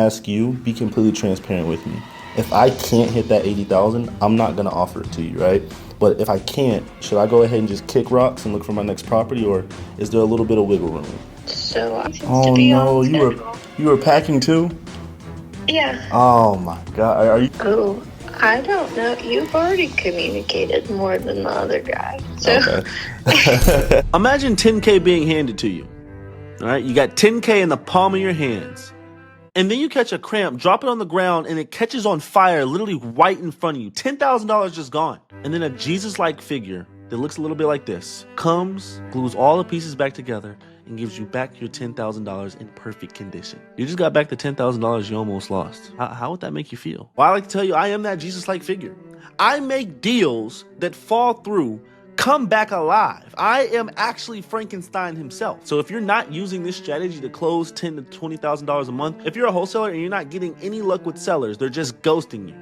Ask you, be completely transparent with me. If I can't hit that 80,000, I'm not gonna offer it to you, right? But if I can't, should I go ahead and just kick rocks and look for my next property, or is there a little bit of wiggle room? So I seems to Oh be no, on you schedule. were packing too? Yeah. Oh my God, are you Oh, I don't know. You've already communicated more than the other guy. So okay? Imagine 10K being handed to you. All right, you got 10K in the palm of your hands. And then you catch a cramp, drop it on the ground, and it catches on fire literally right in front of you. $10,000 just gone. And then a Jesus-like figure that looks a little bit like this comes, glues all the pieces back together, and gives you back your $10,000 in perfect condition. You just got back the $10,000 you almost lost. How would that make you feel? Well, I like to tell you, I am that Jesus-like figure. I make deals that fall through, come back alive. I am actually Frankenstein himself. So if you're not using this strategy to close $10,000 to $20,000 a month, if you're a wholesaler and you're not getting any luck with sellers, they're just ghosting you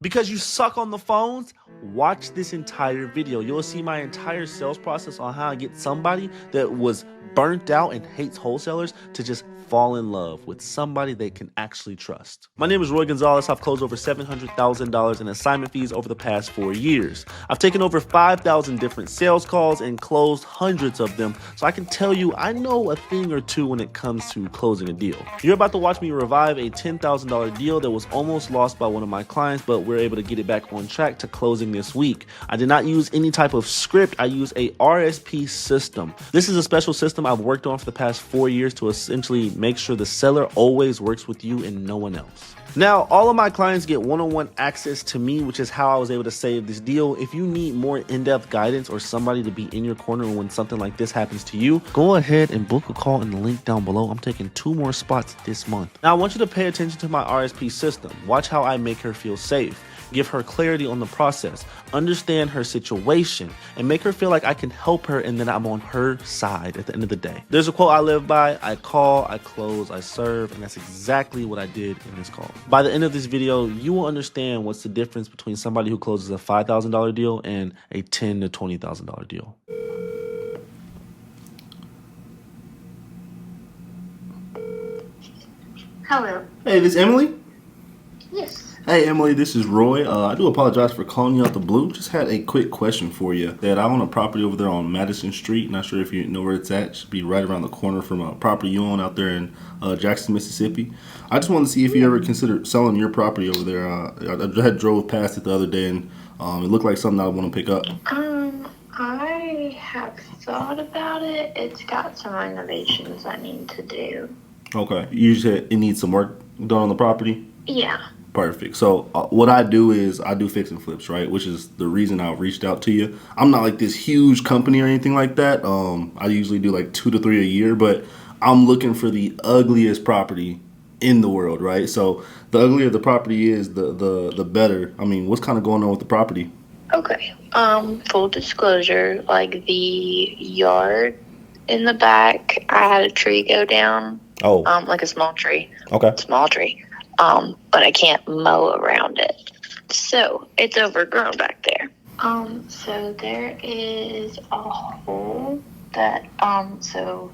because you suck on the phones, watch this entire video. You'll see my entire sales process on how I get somebody that was burnt out and hates wholesalers to just fall in love with somebody they can actually trust. My name is Roy Gonzalez. I've closed over $700,000 in assignment fees over the past 4 years. I've taken over 5,000 different sales calls and closed hundreds of them, so I can tell you I know a thing or two when it comes to closing a deal. You're about to watch me revive a $10,000 deal that was almost lost by one of my clients, but we're able to get it back on track to closing this week. I did not use any type of script. I use a RSP system. This is a special system I've worked on for the past 4 years to essentially make sure the seller always works with you and no one else. Now, all of my clients get one-on-one access to me, which is how I was able to save this deal. If you need more in-depth guidance or somebody to be in your corner when something like this happens to you, go ahead and book a call in the link down below. I'm taking 2 more spots this month. Now, I want you to pay attention to my RSP system. Watch how I make her feel safe. Give her clarity on the process, understand her situation, and make her feel like I can help her and that I'm on her side at the end of the day. There's a quote I live by: I call, I close, I serve, and that's exactly what I did in this call. By the end of this video, you will understand what's the difference between somebody who closes a $5,000 deal and a $10,000 to $20,000 deal. hello. Hey, this is Emily. Yes. Hey Emily, this is Roy. I do apologize for calling you out the blue. Just had a quick question for you. That I own a property over there on Madison Street. Not sure if you know where it's at. It should be right around the corner from a property you own out there in Jackson, Mississippi. I just wanted to see if you ever considered selling your property over there. I had drove past it the other day and it looked like something I want to pick up. I have thought about it. It's got some renovations I need to do. Okay. You said it needs some work done on the property? Yeah. Perfect. So what I do is I do fix and flips, right? Which is the reason I reached out to you. I'm not like this huge company or anything like that. I usually do like 2 to 3 a year, but I'm looking for the ugliest property in the world, right? So the uglier the property is, the better. I mean, what's kind of going on with the property? Okay. Full disclosure, like the yard in the back, I had a tree go down. Oh, Like a small tree. okay. Small tree. But I can't mow around it. So it's overgrown back there. So there is a hole that, so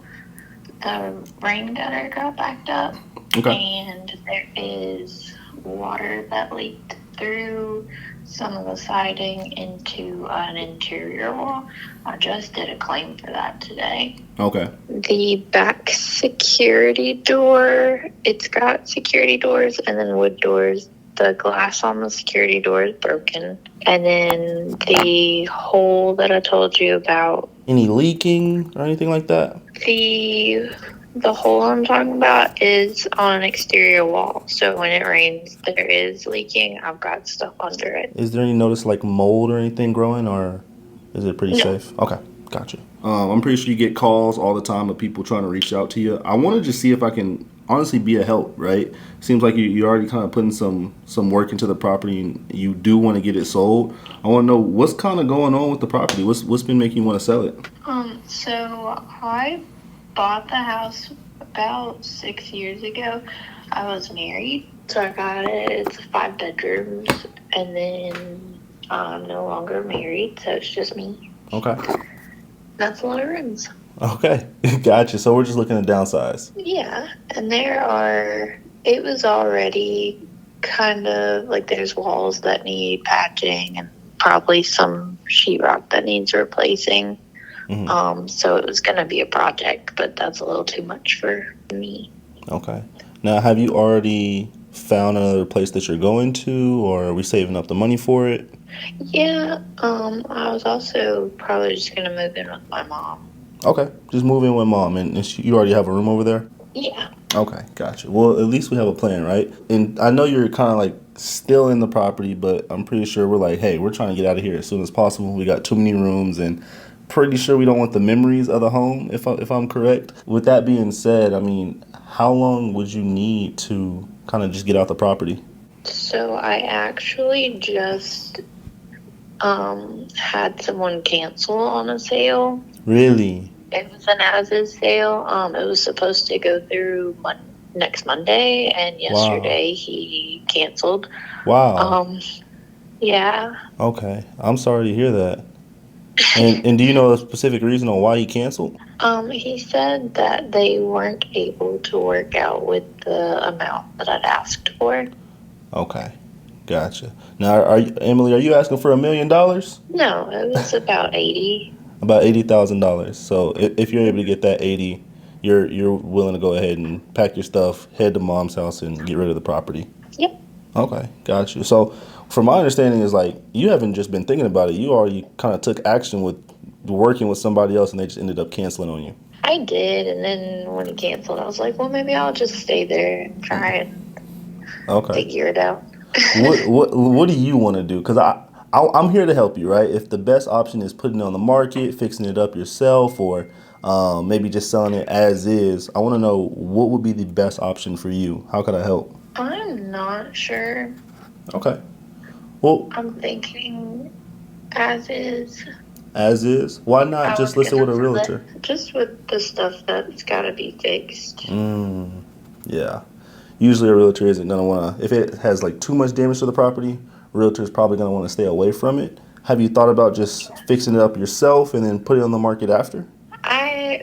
the rain gutter got backed up. Okay. And there is water that leaked through some of the siding into an interior wall. I just did a claim for that today. Okay. The back security door, it's got security doors and then wood doors. The glass on the security door is broken. And then the hole that I told you about. Any leaking or anything like that? The hole I'm talking about is on an exterior wall. So when it rains, there is leaking. I've got stuff under it. Is there any notice like mold or anything growing, or is it pretty safe? Okay, gotcha. I'm pretty sure you get calls all the time of people trying to reach out to you. I want to just see if I can honestly be a help, right? Seems like you're already kind of putting some work into the property and you do want to get it sold. I want to know what's kind of going on with the property. What's been making you want to sell it? So I bought the house about 6 years ago. I was married, so I got it. It's 5 bedrooms, and then I'm no longer married, so it's just me. Okay. That's a lot of rooms. Okay, gotcha. So we're just looking to downsize. Yeah, and there are It was already kind of like there's walls that need patching and probably some sheetrock that needs replacing. So it was going to be a project, but that's a little too much for me. Okay. Now, have you already found another place that you're going to, or are we saving up the money for it? Yeah, I was also probably just going to move in with my mom. Okay, just move in with mom, and you already have a room over there? Yeah. Okay, gotcha. Well, at least we have a plan, right? And I know you're kind of like still in the property, but I'm pretty sure we're like, hey, we're trying to get out of here as soon as possible. We got too many rooms, and pretty sure we don't want the memories of the home, if I'm correct. With that being said, I mean, how long would you need to kind of just get out the property? So I actually just had someone cancel on a sale. Really? It was an as-is sale. It was supposed to go through next Monday, and Wow. yesterday he canceled. Wow. Um, yeah. Okay. I'm sorry to hear that. And do you know a specific reason on why he canceled? He said that they weren't able to work out with the amount that I'd asked for. Okay. Gotcha. Now, Emily, are you asking for $1 million? No, it was about 80. About $80,000. So if you're able to get that 80, you're willing to go ahead and pack your stuff, head to mom's house, and get rid of the property. Yep. Okay, got you. So, from my understanding, is like you haven't just been thinking about it. You already kind of took action with working with somebody else, and they just ended up canceling on you. I did, and then when he canceled, I was like, well, maybe I'll just stay there and try and Okay. figure it out. What do you want to do? Because I'm here to help you, right? If the best option is putting it on the market, fixing it up yourself, or maybe just selling it as is, I want to know what would be the best option for you. How could I help? I'm not sure. Okay. Well, I'm thinking as is. as is. Why not I just was list it with gonna a sell it realtor? just with the stuff that's gotta be fixed. Yeah. Usually a realtor isn't going to want to, if it has like too much damage to the property, realtor is probably going to want to stay away from it. Have you thought about just fixing it up yourself and then put it on the market after?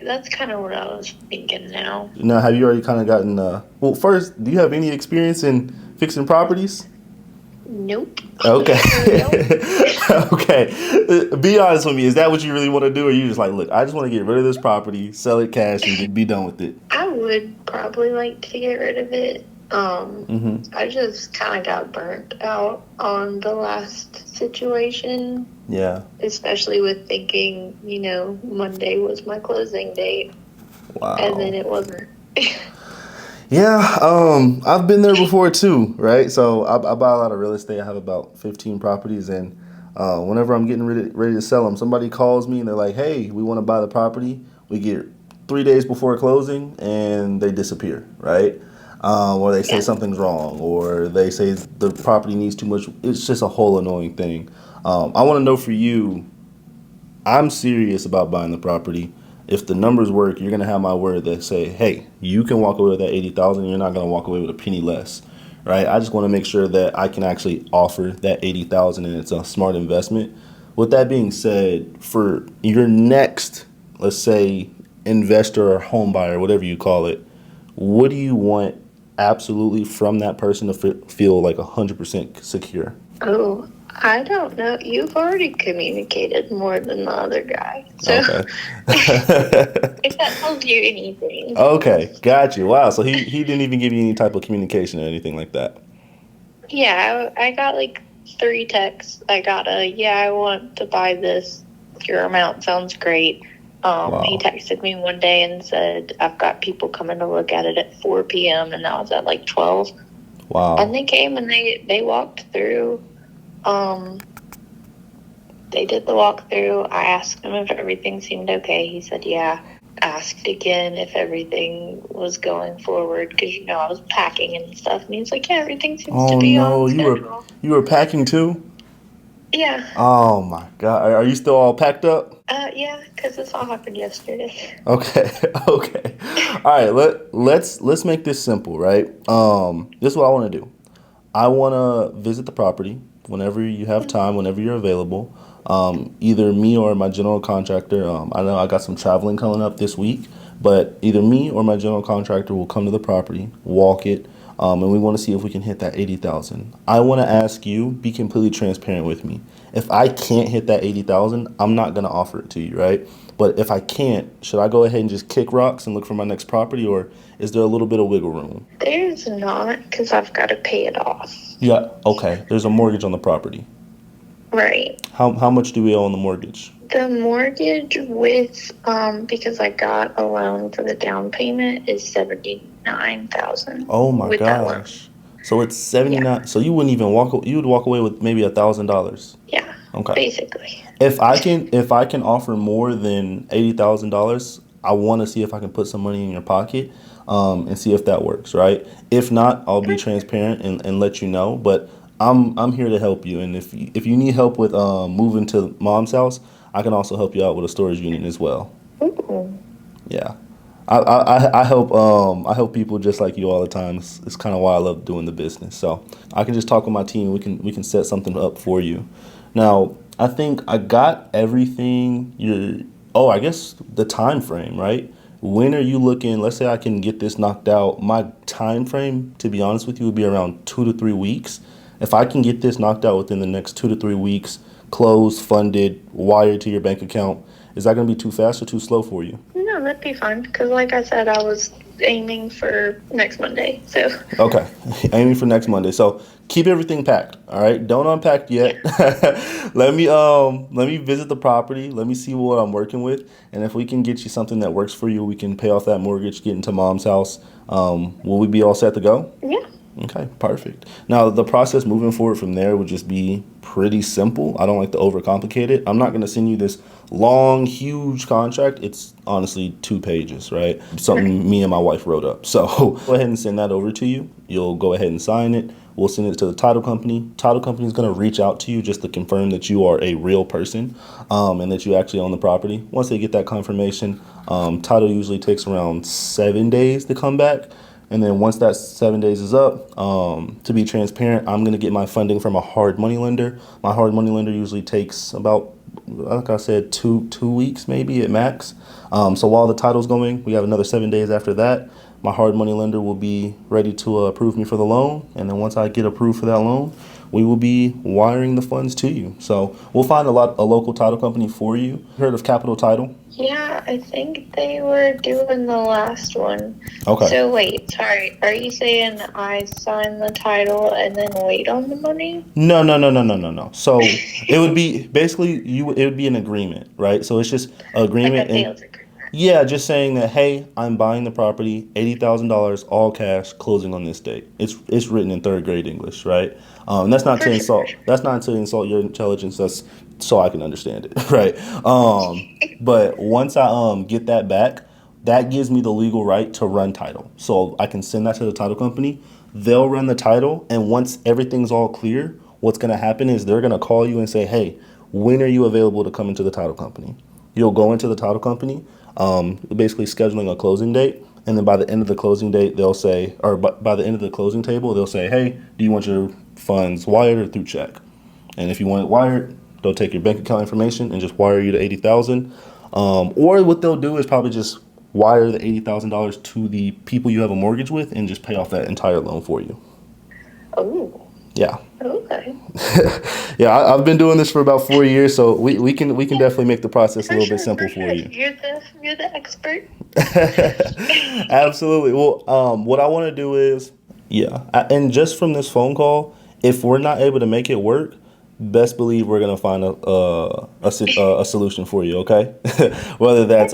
That's kind of what I was thinking now. Now, have you already kind of gotten, well, first, do you have any experience in fixing properties? Nope. Okay. Sure don't. Okay. Be honest with me. Is that what you really want to do? Or you just like, look, I just want to get rid of this property, sell it cash, and be done with it? I would probably like to get rid of it. I just kind of got burnt out on the last situation, Yeah. especially with thinking, Monday was my closing date, and then Wow. it wasn't. Yeah, I've been there before too, right? So I buy a lot of real estate. I have about 15 properties, and whenever I'm getting ready to sell them, somebody calls me and they're like, "Hey, we want to buy the property." We get 3 days before closing, and they disappear, right? Or they say Yeah. something's wrong, or they say the property needs too much. It's just a whole annoying thing. I want to know for you. I'm serious about buying the property. If the numbers work, you're gonna have my word that say, "Hey, you can walk away with that 80,000. You're not gonna walk away with a penny less." Right? I just want to make sure that I can actually offer that 80,000, and it's a smart investment. With that being said, for your next, let's say, investor or home buyer, whatever you call it, what do you want absolutely from that person to feel like 100% secure? Oh, I don't know. You've already communicated more than the other guy. So Okay. if that tells you anything. Okay, got you. Wow, so he didn't even give you any type of communication or anything like that. Yeah, I got like 3 texts. I got yeah, I want to buy this. Your amount sounds great. He Wow. texted me one day and said, I've got people coming to look at it at 4 p.m. and that was at like 12. And Wow. they came and they walked through. Um, they did the walkthrough. I asked him if everything seemed okay. He said, yeah. Asked again if everything was going forward because, I was packing and stuff. And he's like, yeah, everything seems to Oh be no, on you were schedule. you were packing too? Yeah. Oh my God. Are you still all packed up? Yeah, because this all happened yesterday. Okay. Okay. All right, let's make this simple, right? This is what I want to do. I want to visit the property whenever you have time, whenever you're available. Either me or my general contractor. I know I got some traveling coming up this week, but either me or my general contractor will come to the property, walk it. and we want to see if we can hit that 80,000. I want to ask you, be completely transparent with me. If I can't hit that 80,000, I'm not gonna offer it to you, right? But if I can't, should I go ahead and just kick rocks and look for my next property, or is there a little bit of wiggle room? There's not, because I've got to pay it off. Yeah. Okay. There's a mortgage on the property. Right. How much do we owe on the mortgage? The mortgage with, because I got a loan for the down payment, is 79,000. Oh my with that loan. gosh. So it's 79. So you wouldn't even you would walk away with maybe $1,000. Yeah. Okay. Basically. If I can offer more than $80,000, I want to see if I can put some money in your pocket, and see if that works, right? If not, I'll be transparent and let you know. But I'm here to help you, and if you need help with moving to mom's house, I can also help you out with a storage unit as well. Ooh. Yeah. I help people just like you all the time. It's kind of why I love doing the business. So I can just talk with my team. We can set something up for you. Now I think I got everything. I guess the time frame, right? When are you looking? Let's say I can get this knocked out. My time frame, to be honest with you, would be around 2 to 3 weeks. If I can get this knocked out within the next 2 to 3 weeks, closed, funded, wired to your bank account, is that going to be too fast or too slow for you? No, that'd be fine. Because like I said, I was aiming for next Monday. So. Okay, aiming for next Monday. So keep everything packed. All right, don't unpack yet. let me visit the property. Let me see what I'm working with, and if we can get you something that works for you, we can pay off that mortgage, get into mom's house. Will we be all set to go? Yeah. Okay, perfect. Now, the process moving forward from there would just be pretty simple. I don't like to overcomplicate it. I'm not going to send you this long, huge contract. It's honestly 2 pages, right? Something me and my wife wrote up. So go ahead and send that over to you. You'll go ahead and sign it. We'll send it to the title company. Title company is going to reach out to you just to confirm that you are a real person, and that you actually own the property. Once they get that confirmation, title usually takes around 7 days to come back. And then once that 7 days is up, to be transparent, I'm going to get my funding from a hard money lender. My hard money lender usually takes about, like I said, two weeks maybe at max. So while the title's going, we have another 7 days after that. My hard money lender will be ready to approve me for the loan. And then once I get approved for that loan, we will be wiring the funds to you. So we'll find a local title company for you. Heard of Capital Title? Yeah, I think they were doing the last one. Okay. So wait, sorry. Are you saying I sign the title and then wait on the money? No. So it would be basically it would be an agreement, right? So it's just an agreement. Like a sales agreement. Yeah, just saying that, hey, I'm buying the property, $80,000, all cash, closing on this date. It's written in third grade English, right? That's not to insult. That's not to insult your intelligence. That's so I can understand it, right? But once I get that back, that gives me the legal right to run title. So I can send that to the title company. They'll run the title, and once everything's all clear, what's going to happen is they're going to call you and say, hey, when are you available to come into the title company? You'll go into the title company, basically scheduling a closing date. And then by the end of the closing date, they'll say, or by the end of the closing table, they'll say, hey, do you want your funds wired or through check? And if you want it wired, they'll take your bank account information and just wire you the 80,000. Or what they'll do is probably just wire the $80,000 to the people you have a mortgage with and just pay off that entire loan for you. Oh. Yeah. Okay. Yeah, I've been doing this for about 4 years, so we can definitely make the process a little bit simple for you. You're the expert. Absolutely. Well, what I want to do is, and just from this phone call, if we're not able to make it work, best believe we're gonna find a solution for you. Okay, whether that's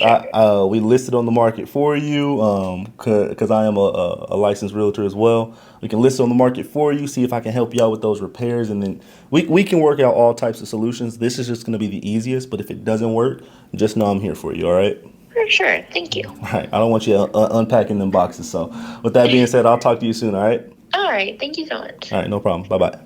we listed on the market for you, because I am a licensed realtor as well. We can list it on the market for you, see if I can help you out with those repairs, and then we can work out all types of solutions. This is just gonna be the easiest, but if it doesn't work, just know I'm here for you. All right. For sure. Thank you. All right. I don't want you unpacking them boxes. So with that being said, I'll talk to you soon. All right. All right. Thank you so much. All right. No problem. Bye bye.